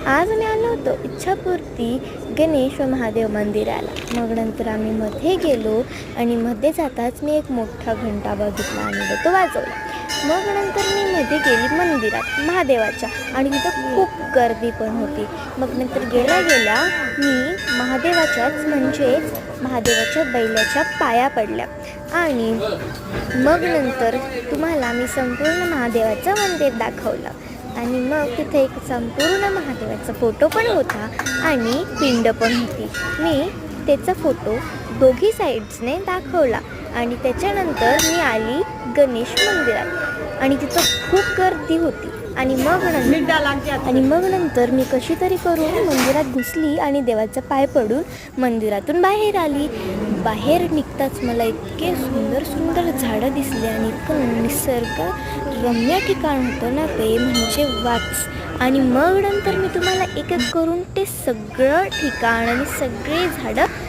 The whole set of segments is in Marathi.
आज आम्ही आलो होतो इच्छापूर्ती गणेश व महादेव मंदिराला. मग नंतर आम्ही मध्ये गेलो आणि मध्ये जाताच मी एक मोठा घंटा बघितला आणि तो वाजवला. मग नंतर मी मध्ये गेली मंदिरात महादेवाच्या आणि तिथं खूप गर्दी पण होती. मग नंतर गेल्या गेल्या मी महादेवाच्याच म्हणजेच महादेवाच्या बैलाच्या पाया पडल्या आणि मग नंतर तुम्हाला मी संपूर्ण महादेवाचं मंदिर दाखवलं. आणि मग तिथे एक संपूर्ण महादेवाचा फोटो पण होता आणि पिंड पण होती. मी त्याचा फोटो दोघी साईड्सने दाखवला आणि त्याच्यानंतर मी आली गणेश मंदिरात आणि तिथं खूप गर्दी होती. आणि मग नंतर मी कशी तरी करून मंदिरात घुसली आणि देवाचा पाय पडून मंदिरातून बाहेर आली. बाहेर निघताच मला इतके सुंदर सुंदर झाडं दिसले आणि इतकं निसर्गरम्य ठिकाण होतं ना ते म्हणजे वाच. आणि मग नंतर मी तुम्हाला एक एक करून ते सगळं ठिकाण आणि सगळे झाडं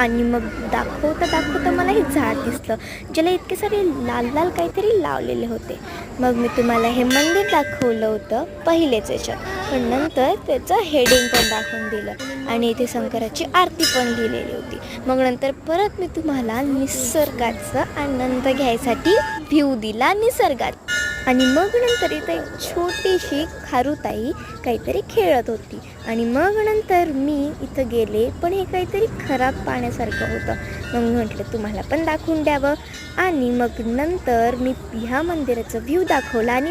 आणि मग दाखवता मला हे झाड दिसलं ज्याला इतके सारे लाल लाल काहीतरी लावलेले होते. मग मी तुम्हाला हे मंदिर दाखवलं होतं पहिलेच याच्यात, पण नंतर त्याचं हेडिंग पण दाखवून दिलं आणि इथे शंकराची आरती पण लिहिलेली होती. मग नंतर परत मी तुम्हाला निसर्गाचा आनंद घ्यायसाठी व्ह्यू दिला निसर्गात. आणि मग नंतर इथं एक छोटीशी खारुताई काहीतरी खेळत होती आणि मग नंतर मी इथं गेले, पण हे काहीतरी खराब पाण्यासारखं होतं. मग मी म्हटलं तुम्हाला पण दाखवून द्यावं आणि मग नंतर मी ह्या मंदिराचं व्ह्यू दाखवला आणि